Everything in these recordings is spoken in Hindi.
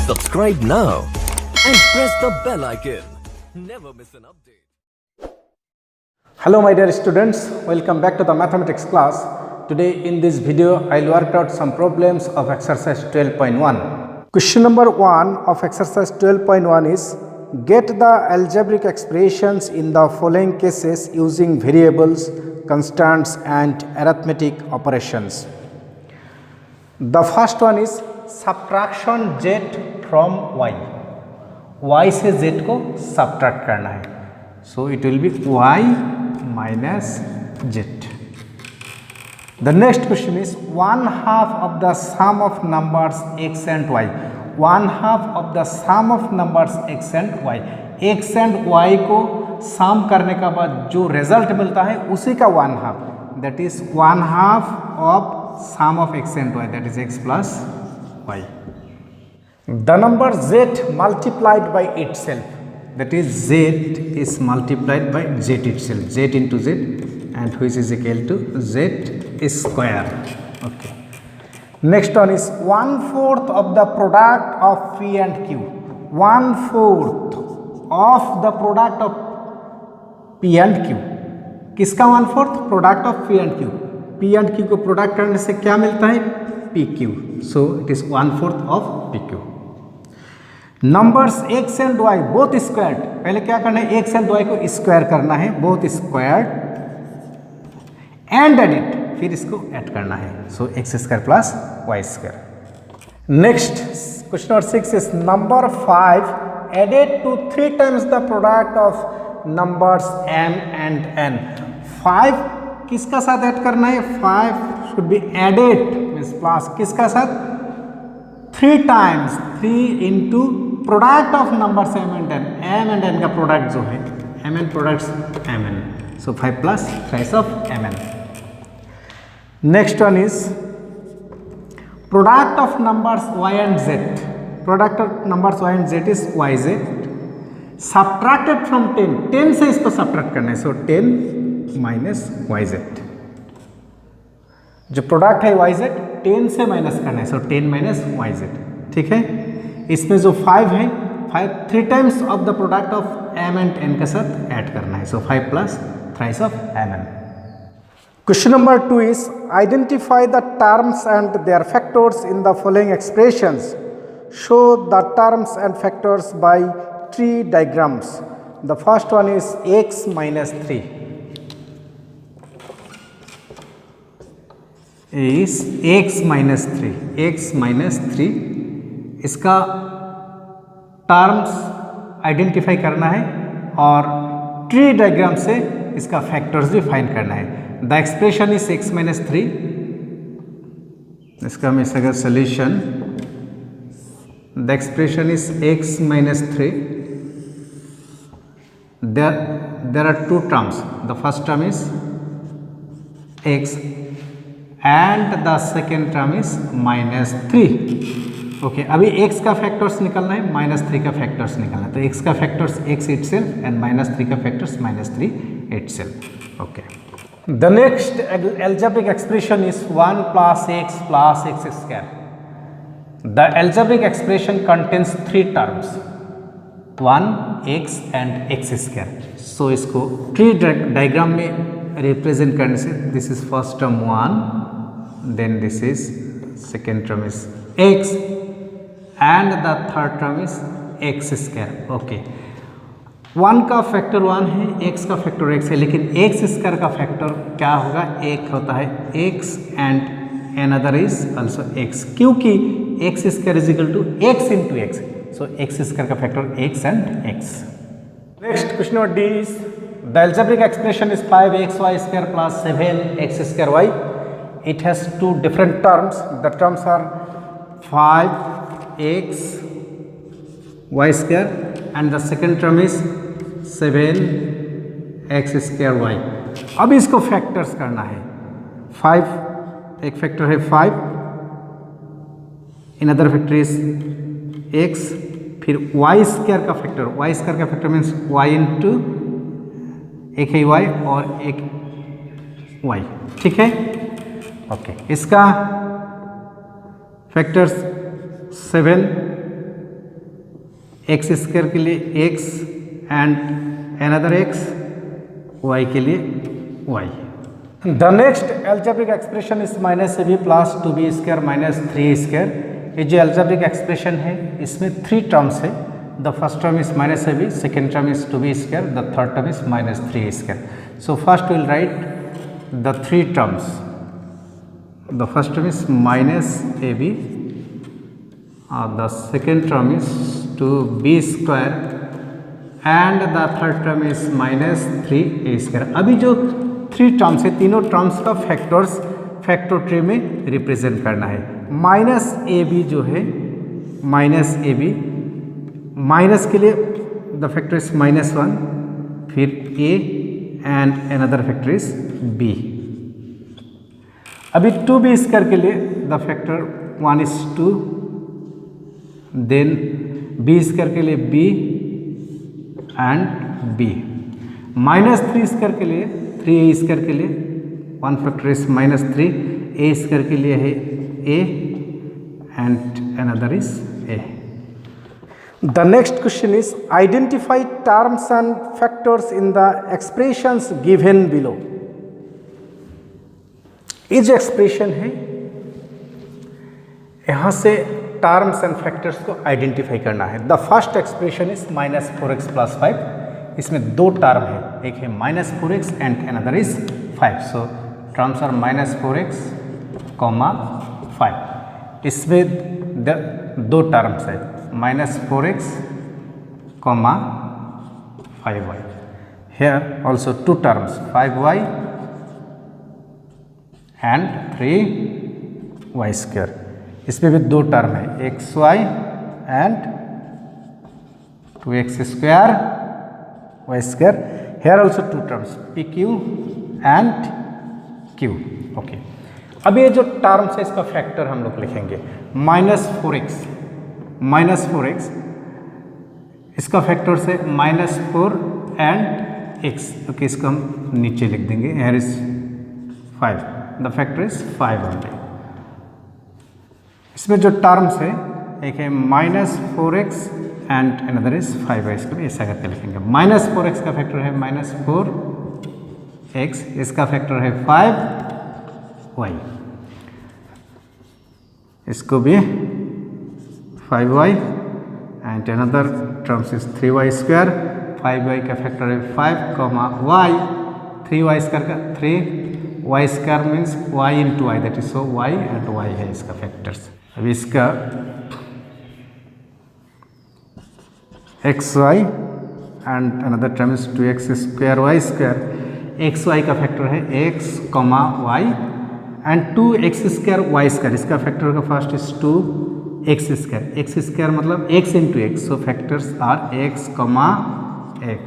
Subscribe now and press the bell icon. Never miss an update. Hello my dear students, welcome back to the mathematics class. Today in this video I will work out some problems of exercise 12.1. Question number 1 of exercise 12.1 is get the algebraic expressions in the following cases using variables, constants and arithmetic operations. The first one is subtraction z from y. y से z को subtract करना है. So it will be y minus z. The next question is 1/2 of the sum of numbers x and y. 1/2 of the sum of numbers x and y. x and y को sum करने का बाद जो result मिलता है उसी का 1/2. That is 1/2 of sum of x and y, that is x plus y. The number z multiplied by itself, that is z is multiplied by z itself, z into z, and which is equal to z square. Okay. Next one is 1/4 of the product of p and q. 1/4 of the product of p and q. किसका 1/4? Product of p and q. p and q को प्रोडक्ट करने से क्या मिलता है? pq. So it is 1/4 of pq. Numbers x and y both squared. पहले क्या करना है? x and y को स्क्वायर करना है, बोथ स्क्वायर्ड एंड एडिट, फिर इसको ऐड करना है. So x square plus y square. Next question number 6 is number 5 added to 3 times the product of numbers m and n. 5 किसका साथ ऐड करना है? 5 should be added means plus किसका साथ? 3 times, 3 into product of numbers m and n. m and n का प्रोडक्ट जो है m and products mn. So 5 plus thrice of mn. Next one is product of numbers y and z. Product of numbers y and z is yz. Subtracted from 10. 10 से इसको सब्ट्रैक्ट करना है. So 10 minus yz. जो प्रोडक्ट है yz 10 से माइनस करना है. So 10 minus yz. ठीक है. इसमें जो 5 है 3 times of the product of m and n के साथ ऐड करना है. So 5 plus thrice of mn. Question number 2 is identify the terms and their factors in the following expressions. Show the terms and factors by tree diagrams. The first one is x minus 3 is x minus 3. x minus 3 इसका टर्म्स आइडेंटिफाई करना है और ट्री डायग्राम से इसका फैक्टर्स भी फाइंड करना है. The expression is x minus 3. इसका मैं अगर solution, the expression is x minus 3. there are 2 terms. The first term is x and the second term is minus 3. Okay अभी x का फैक्टर्स निकलना है, माइनस 3 का फैक्टर्स निकलना है. तो x का factors x itself and minus 3 का factors minus 3 itself. Okay. The next algebraic expression is 1 plus x square. The algebraic expression contains 3 terms, 1 x and x square. So इसको ट्री डायग्राम में रिप्रेजेंट करने से this is first term 1, then this is second term is x and the third term is x square. Okay 1 का फैक्टर 1 है, x का फैक्टर x है, लेकिन x स्क्वायर का फैक्टर क्या होगा? एक होता है x and another is also x, क्योंकि x square is equal to x into x. So x square का factor x and x. Next question number D is the algebraic expression is 5xy square plus 7x square y. It has 2 different terms. The terms are 5x y square and the second term is 7x square y. अब इसको फैक्टर्स करना है. 5 एक फैक्टर है 5, another factor is x, फिर y स्क्वायर का फैक्टर, y स्क्वायर का फैक्टर मीन्स y इंटू एक है y और एक y. ठीक है. ओके इसका फैक्टर्स 7 एक्स स्क्वायर के लिए x and another x, y के लिए y. The next algebraic expression is minus a b plus 2b square minus 3 square. ये जो एल्जेब्रिक एक्सप्रेशन है इसमें 3 टर्म्स है। The first term is minus a b, second term is 2b square, the third term is minus 3 square. So first will write the 3 terms. The first term is minus a b, the second term is 2b square and the third term is minus 3a square। अभी जो 3 टर्म्स है, तीनों टर्म्स का फैक्टर्स फैक्टर ट्री में रिप्रेजेंट करना है। माइनस ए बी जो है, माइनस ए बी, माइनस के लिए द फैक्टर इज -1, फिर a and another factor is b। अभी 2b स्क्वायर के लिए the factor 1 is 2, then b square के लिए b and b। Minus 3 square के लिए 3a स्क्वायर के लिए 1 फैक्टर इज -3, a स्क्वायर के लिए है a and another is a। The next question is identify terms and factors in the expressions given below. ये जो एक्सप्रेशन है यहाँ से टर्म्स एंड फैक्टर्स को आइडेंटिफाई करना है। The first expression is -4x + 5। इसमें 2 टर्म है, एक है -4x and another is 5। So terms are -4x, 5। इसमें 2 टर्म्स है, -4x, 5y। Here also 2 terms, 5y and 3y square. इसमें भी 2 टर्म है, xy and 2x square y square. Here also 2 terms, pq and q। Okay, अब ये जो टर्म्स है इसका फैक्टर हम लोग लिखेंगे। -4x, इसका फैक्टर से -4 एंड x। ओके, इसको हम नीचे लिख देंगे। Here is 5, the factor is 5 only. इसमें जो टर्म्स है, एक है -4x and another is 5y। इसको भी ऐसा करके लिखेंगे। -4x का फैक्टर है -4x, इसका फैक्टर है 5y, इसको भी 5y and another terms is 3y square. 5y का फैक्टर है 5, y, 3y स्क्वायर का 3y square means y into y, that is so y and y है इसका फैक्टर्स। अब इसका xy and another term is 2x square y square. xy का फैक्टर है x, y and 2x square y square. इसका फैक्टर का first is 2x square. x square मतलब x into x, so factors are x, x।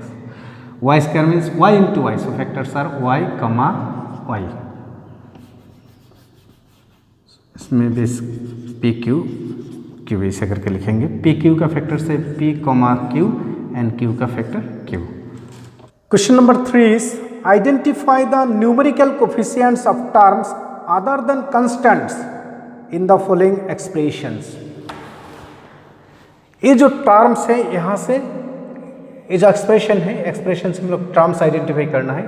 y square means y into y, so factors are y, y। इसमें भी पी क्यू ऐसे करके लिखेंगे। पी क्यू का फैक्टर से p, q एंड q का factor q। Question number 3 is identify the numerical coefficients of terms other than constants in the following expressions. ये जो टर्म्स है, यहाँ से ये जो एक्सप्रेशन है, एक्सप्रेशन से हम लोग टर्म्स आइडेंटिफाई करना है।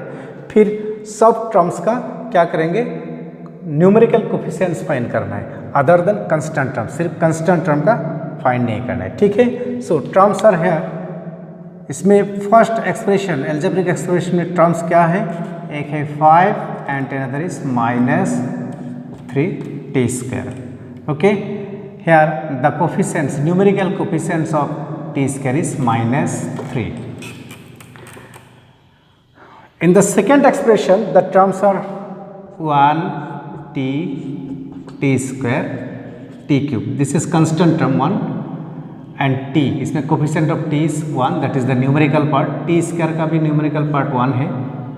फिर सब टर्म्स का क्या करेंगे, न्यूमेरिकल कोफिशिएंट्स फाइंड करना है अदर देन कंस्टेंट टर्म। सिर्फ कंस्टेंट टर्म का फाइंड नहीं करना है, ठीक है। सो टर्म्स आर है, इसमें फर्स्ट एक्सप्रेशन एल्जेब्रिक एक्सप्रेशन में टर्म्स क्या है, एक है 5 and another is -3t square. Okay, here the coefficients, numerical coefficients of t square is -3। In the second expression, the terms are 1t square t cube. This is constant term 1 and t. इसमें coefficient of t is 1, that is the numerical part. t square का भी numerical part 1 है,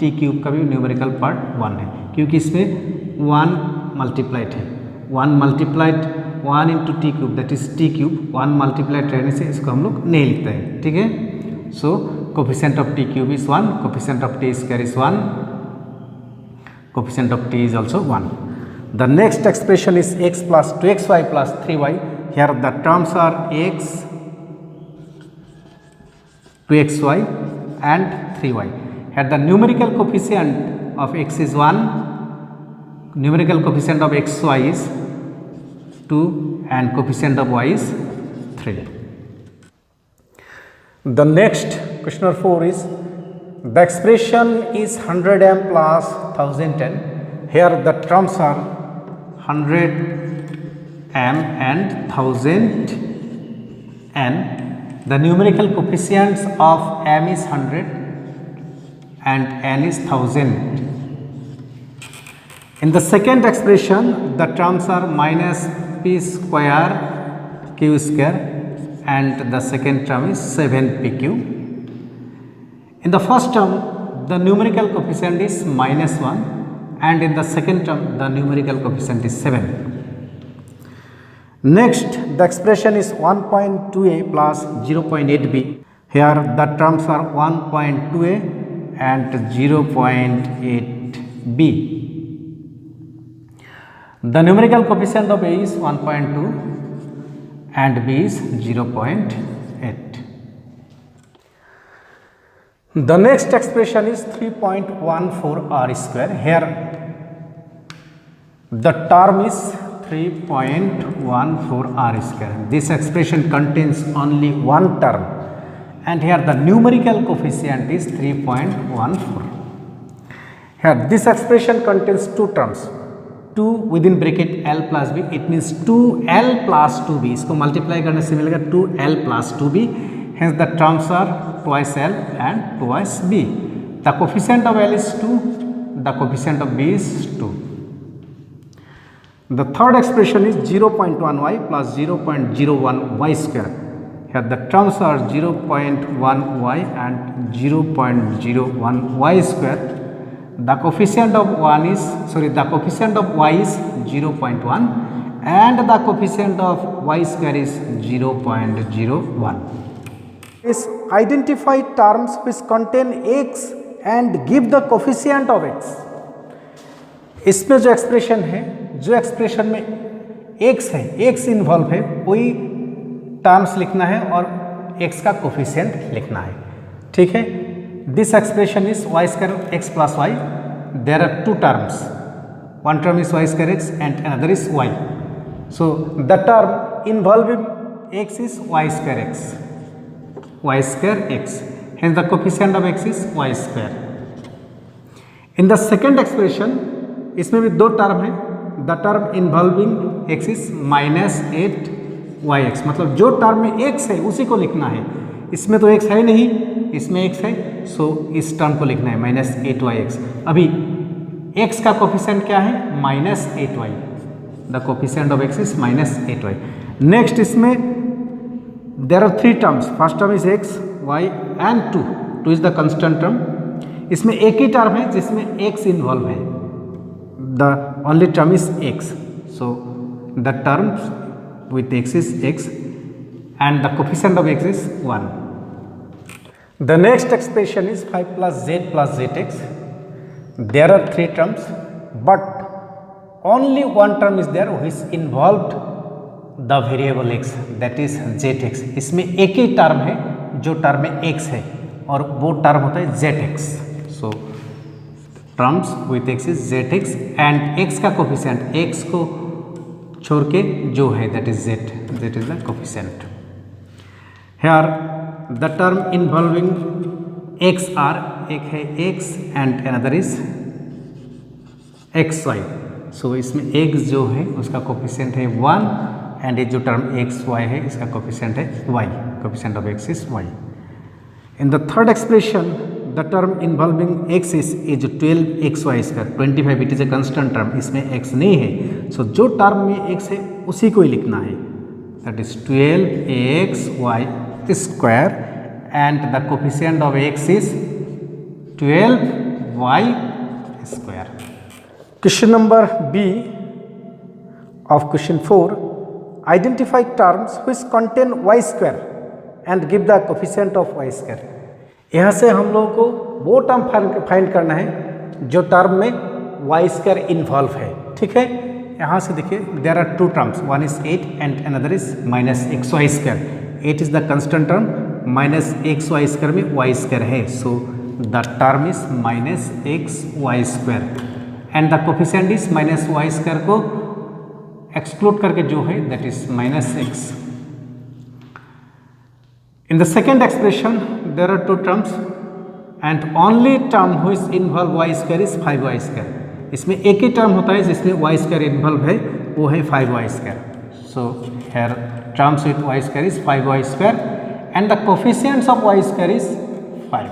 t cube का भी numerical part 1 है, क्योंकि इसमें 1 multiplied है। 1 multiplied 1 into t cube, that is t cube. 1 multiplied रहने से इसको हम लोग नहीं लिखते हैं, ठीक है। So coefficient of t cube is 1, coefficient of t square is 1, coefficient of t is also 1. The next expression is x plus 2xy plus 3y. Here the terms are x 2xy and 3y. Here the numerical coefficient of x is 1, numerical coefficient of xy is 2 and coefficient of y is 3. The next question number 4 is the expression is 100m plus 1010. Here the terms are 100m and 1000n. The numerical coefficients of m is 100 and n is 1000. In the second expression, the terms are minus p square q square and the second term is 7pq. In the first term, the numerical coefficient is minus 1 and in the second term, the numerical coefficient is 7. Next, the expression is 1.2a plus 0.8b. Here the terms are 1.2a and 0.8b. The numerical coefficient of a is 1.2 and b is 0.8. The next expression is 3.14 r square. Here the term is 3.14 r square. This expression contains only one term and here the numerical coefficient is 3.14. Here this expression contains two terms, 2 within bracket l plus b, it means 2l plus 2b. इसको मल्टीप्लाई करने से मिलेगा 2l plus 2b. Hence the terms are twice l and twice b. The coefficient of l is 2, the coefficient of b is 2. The third expression is 0.1y plus 0.01y square. Here the terms are 0.1y and 0.01y square. The coefficient of the coefficient of y is 0.1 and the coefficient of y square is 0.01. Is identify terms which contain x and give the coefficient of x. इसमें जो एक्सप्रेशन है, जो एक्सप्रेशन में x है, x इन्वॉल्व है, वही टर्म्स लिखना है और x का कोफिशिएंट लिखना है. ठीक है. This expression is y square x plus y. There are two terms. One term is y square x and another is y. So the term involving x is y square x. Y square x. Hence the coefficient of x is y square. In the second expression, इसमें भी दो टर्म है. The term involving x is minus 8yx. मतलब जो टर्म में x है उसी को लिखना है. इसमें तो x है नहीं, इसमें x है, सो इस टर्म को लिखना है माइनस 8yx. अभी x का कोफिशिएंट क्या है? Minus 8y. The coefficient of x is minus 8y. Next इसमें there are three terms. First term is x, y and 2. 2 is the constant term. इसमें एक ही टर्म है जिसमें x इन्वॉल्व है. The only term is x. So the terms with x is x and the coefficient of x is 1. The next expression is 5 plus z plus zx. There are three terms, but only one term is there which involved the variable x, that is zx. इसमें एक ही टर्म है जो टर्म में x है और वो टर्म होता है zx. So terms with x is zx and x का कोफिशिएंट x को छोड़ के जो है that is z. That is the coefficient. Here the term involving x are, एक है x and another is xy. So इसमें x जो है उसका कोफिशिएंट है 1 and ये जो टर्म xy है इसका कोफिशिएंट है y. Coefficient of x is y. In the third expression, the term involving x is 12xy square. 25 it is a constant term. इसमें x नहीं है. So जो टर्म में x है उसी को ही लिखना है. That is 12xy square and the coefficient of x is 12y square. Question number B of question 4. Identify terms which contain y square and give the coefficient of y square. यहाँ से हम लोगों को वो टर्म फाइंड करना है जो टर्म में y square इन्वॉल्व है. ठीक है. यहाँ से देखिए there are two terms. One is 8 and another is minus xy square. 8 is the constant term, minus x y square में वाई स्क्वायर है, so the term is minus x y square and the coefficient is minus y square को एक्सक्लूड करके जो है that is minus x. In the second expression, there are two terms and only term which involve y square is 5y square. इसमें एक ही टर्म होता है जिसमें y square इन्वॉल्व है, वो है 5y square. So here terms with y square is 5y square and the coefficients of y square is 5.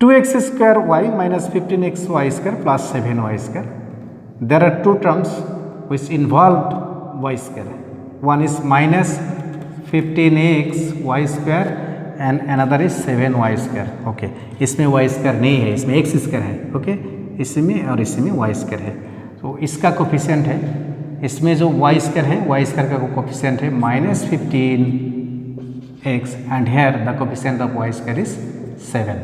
2x square y minus 15x y square plus 7y square. There are two terms which involved y square. One is minus 15x y square and another is 7y square. Okay, इसमें y square नहीं है, इसमें x square है. ओके, इसमें और इसमें y square है. तो इसका कोफिशिएंट है, इसमें जो y square है, y square का कोफिशिएंट है minus 15x and here the coefficient of y square is 7.